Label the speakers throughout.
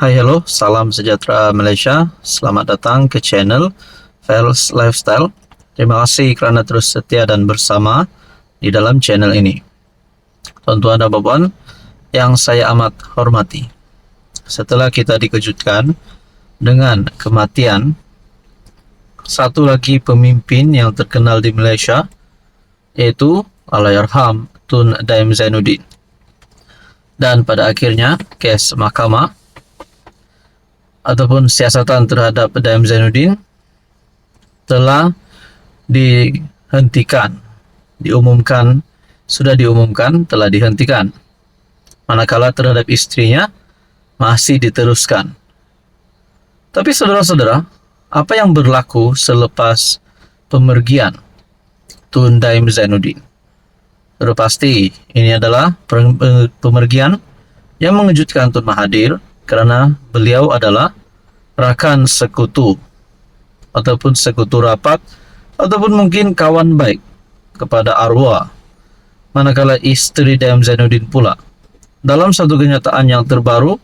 Speaker 1: Hai hello, salam sejahtera Malaysia. Selamat datang ke channel Fels Lifestyle. Terima kasih kerana terus setia dan bersama di dalam channel ini. Tuan-tuan dan puan yang saya amat hormati, setelah kita dikejutkan dengan kematian satu lagi pemimpin yang terkenal di Malaysia, yaitu Allahyarham Tun Daim Zainuddin. Dan pada akhirnya kes mahkamah ataupun siasatan terhadap Daim Zainuddin telah dihentikan, sudah diumumkan telah dihentikan, manakala terhadap istrinya masih diteruskan. Tapi saudara-saudara, apa yang berlaku selepas pemergian Tun Daim Zainuddin? Sudah pasti ini adalah pemergian yang mengejutkan Tun Mahathir, kerana beliau adalah rakan sekutu ataupun sekutu rapat ataupun mungkin kawan baik kepada arwah, manakala istri Daim Zainuddin pula dalam satu kenyataan yang terbaru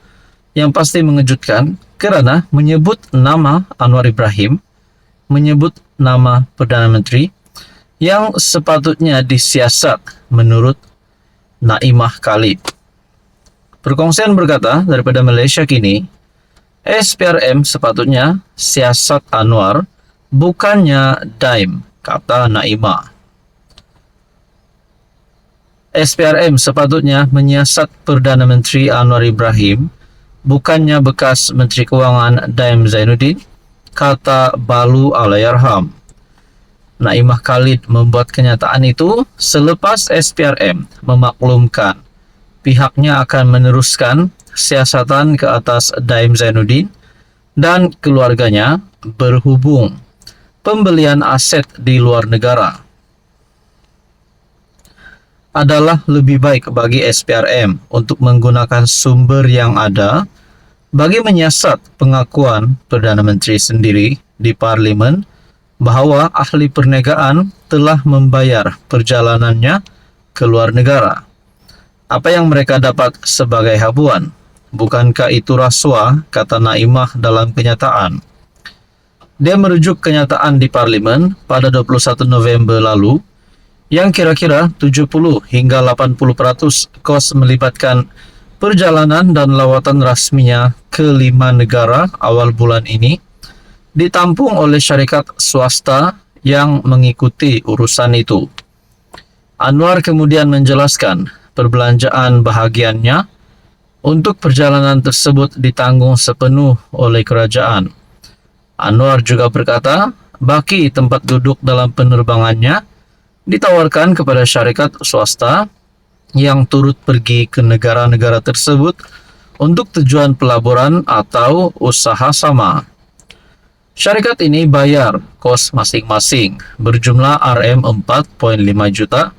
Speaker 1: yang pasti mengejutkan, kerana menyebut nama Anwar Ibrahim, menyebut nama Perdana Menteri yang sepatutnya disiasat menurut Naimah Khalid. Perkongsian berkata daripada Malaysia kini, SPRM sepatutnya siasat Anwar, bukannya Daim, kata Naimah. SPRM sepatutnya menyiasat Perdana Menteri Anwar Ibrahim, bukannya bekas Menteri Kewangan Daim Zainuddin, kata Balu Allahyarham. Naimah Khalid membuat kenyataan itu selepas SPRM memaklumkan pihaknya akan meneruskan siasatan ke atas Daim Zainuddin dan keluarganya berhubung pembelian aset di luar negara adalah lebih baik bagi SPRM untuk menggunakan sumber yang ada bagi menyiasat pengakuan Perdana Menteri sendiri di Parlimen bahawa ahli perniagaan telah membayar perjalanannya ke luar negara. Apa yang mereka dapat sebagai habuan? Bukankah itu rasuah, kata Naimah dalam kenyataan. Dia merujuk kenyataan di Parlimen pada 21 November lalu yang kira-kira 70 hingga 80% kos melibatkan perjalanan dan lawatan rasminya ke 5 negara awal bulan ini ditampung oleh syarikat swasta yang mengikuti urusan itu. Anwar kemudian menjelaskan perbelanjaan bahagiannya untuk perjalanan tersebut ditanggung sepenuh oleh kerajaan. Anwar juga berkata, baki tempat duduk dalam penerbangannya ditawarkan kepada syarikat swasta yang turut pergi ke negara-negara tersebut untuk tujuan pelaburan atau usaha sama. Syarikat ini bayar kos masing-masing berjumlah RM4.5 juta,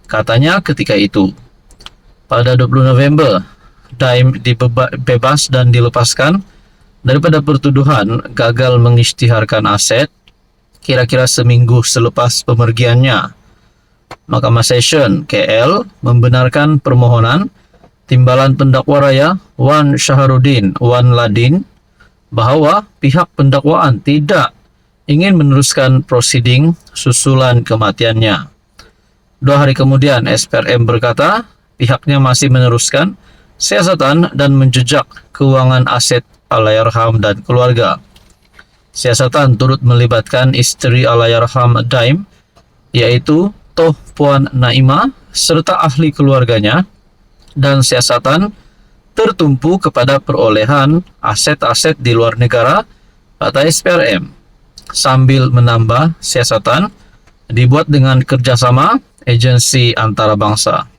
Speaker 1: katanya ketika itu. Pada 20 November, Daim dibebas dan dilepaskan daripada pertuduhan gagal mengisytiharkan aset kira-kira seminggu selepas pemergiannya. Mahkamah Session KL membenarkan permohonan Timbalan Pendakwa Raya Wan Shaharuddin Wan Ladin bahawa pihak pendakwaan tidak ingin meneruskan prosiding susulan kematiannya. 2 hari kemudian, SPRM berkata pihaknya masih meneruskan siasatan dan menjejak keuangan aset Allahyarham dan keluarga. Siasatan turut melibatkan isteri Allahyarham Daim, yaitu Toh Puan Naimah, serta ahli keluarganya, dan siasatan tertumpu kepada perolehan aset-aset di luar negara, kata SPRM. Sambil menambah, siasatan dibuat dengan kerjasama agensi antarabangsa.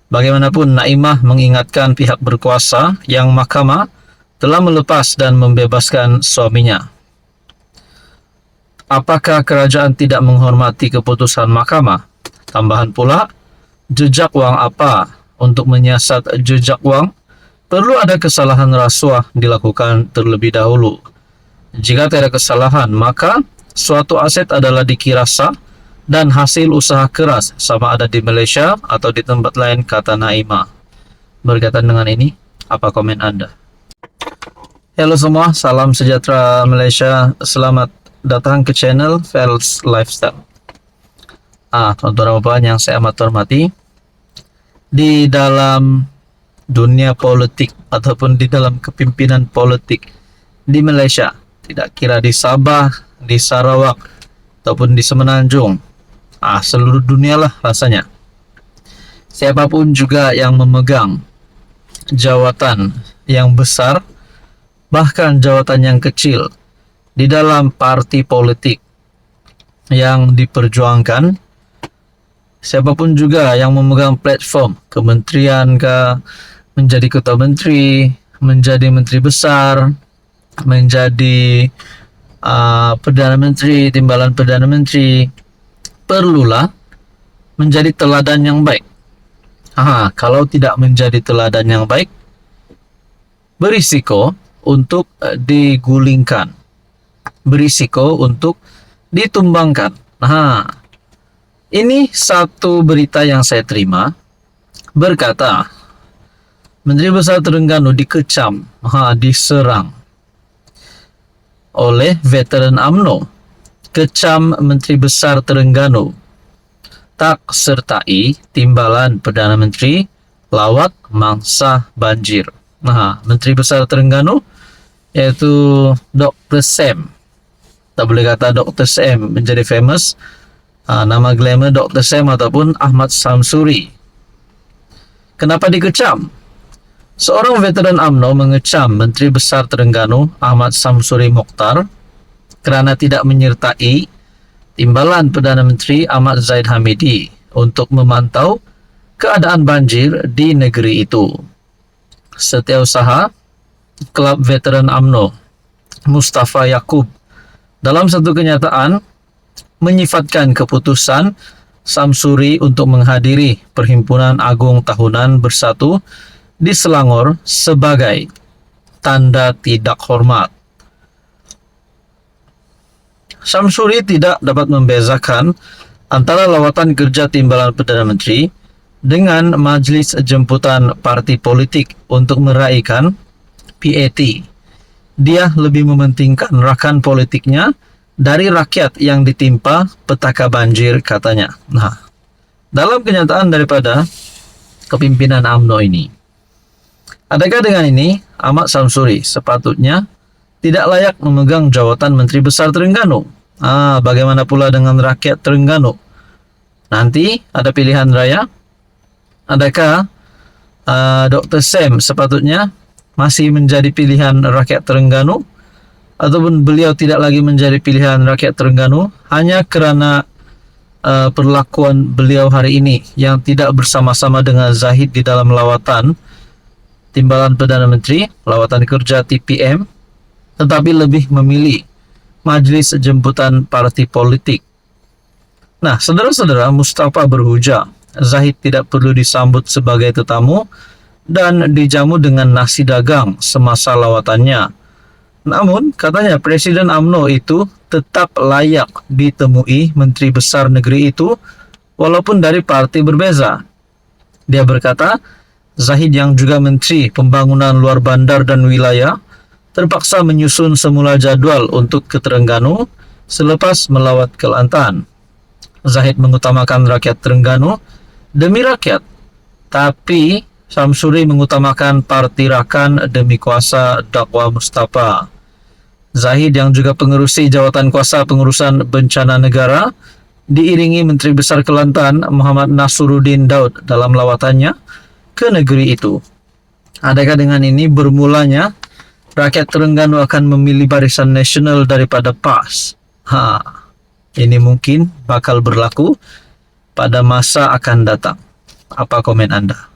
Speaker 1: Bagaimanapun, Naimah mengingatkan pihak berkuasa yang mahkamah telah melepas dan membebaskan suaminya. Apakah kerajaan tidak menghormati keputusan mahkamah? Tambahan pula, jejak wang apa? Untuk menyiasat jejak wang, perlu ada kesalahan rasuah dilakukan terlebih dahulu. Jika tidak ada kesalahan, maka suatu aset adalah dikira sah dan hasil usaha keras sama ada di Malaysia atau di tempat lain, kata Naimah. Berkaitan dengan ini, apa komen Anda? Halo semua, salam sejahtera Malaysia. Selamat datang ke channel Fels Lifestyle. Tuan-tuan dan puan yang saya amat hormati, di dalam dunia politik ataupun di dalam kepimpinan politik di Malaysia, tidak kira di Sabah, di Sarawak ataupun di Semenanjung, seluruh dunia lah rasanya. Siapapun juga yang memegang jawatan yang besar, bahkan jawatan yang kecil di dalam parti politik yang diperjuangkan, siapapun juga yang memegang platform kementerian ke, menjadi ketua menteri, menjadi menteri besar, menjadi perdana menteri, timbalan perdana menteri, perlulah menjadi teladan yang baik. Kalau tidak menjadi teladan yang baik, berisiko untuk digulingkan, berisiko untuk ditumbangkan. Ini satu berita yang saya terima, berkata Menteri Besar Terengganu dikecam, diserang oleh veteran UMNO. Kecam Menteri Besar Terengganu tak sertai timbalan Perdana Menteri lawat mangsa banjir. Menteri Besar Terengganu yaitu Dr. Sam. Tak boleh kata Dr. Sam menjadi famous. Nama glamour Dr. Sam ataupun Ahmad Samsuri. Kenapa dikecam? Seorang veteran UMNO mengecam Menteri Besar Terengganu Ahmad Samsuri Mokhtar kerana tidak menyertai timbalan Perdana Menteri Ahmad Zahid Hamidi untuk memantau keadaan banjir di negeri itu. Setiausaha Kelab Veteran UMNO Mustafa Yaakob dalam satu kenyataan menyifatkan keputusan Samsuri untuk menghadiri Perhimpunan Agung Tahunan Bersatu di Selangor sebagai tanda tidak hormat. Samsuri tidak dapat membezakan antara lawatan kerja timbalan Perdana Menteri dengan majlis jemputan parti politik untuk meraihkan PAT. Dia lebih mementingkan rakan politiknya dari rakyat yang ditimpa petaka banjir, katanya. Dalam kenyataan daripada kepimpinan UMNO ini, adakah dengan ini Ahmad Samsuri sepatutnya tidak layak memegang jawatan Menteri Besar Terengganu? Bagaimana pula dengan rakyat Terengganu? Nanti ada pilihan raya. Adakah Dr. Sam sepatutnya masih menjadi pilihan rakyat Terengganu, ataupun beliau tidak lagi menjadi pilihan rakyat Terengganu hanya kerana perlakuan beliau hari ini yang tidak bersama-sama dengan Zahid di dalam lawatan timbalan Perdana Menteri, lawatan kerja TPM, tetapi lebih memilih majlis jemputan parti politik. Saudara-saudara, Mustafa berhujah Zahid tidak perlu disambut sebagai tetamu dan dijamu dengan nasi dagang semasa lawatannya. Namun, katanya Presiden UMNO itu tetap layak ditemui Menteri Besar negeri itu walaupun dari parti berbeza. Dia berkata, Zahid yang juga Menteri Pembangunan Luar Bandar dan Wilayah terpaksa menyusun semula jadual untuk ke Terengganu selepas melawat Kelantan. Zahid mengutamakan rakyat Terengganu demi rakyat, tapi Samsuri mengutamakan parti rakan demi kuasa dakwa Mustafa. Zahid yang juga pengerusi jawatan kuasa pengurusan bencana negara diiringi Menteri Besar Kelantan Muhammad Nasruddin Daud dalam lawatannya ke negeri itu. Adakah dengan ini bermulanya rakyat Terengganu akan memilih Barisan Nasional daripada PAS? Ini mungkin bakal berlaku pada masa akan datang. Apa komen Anda?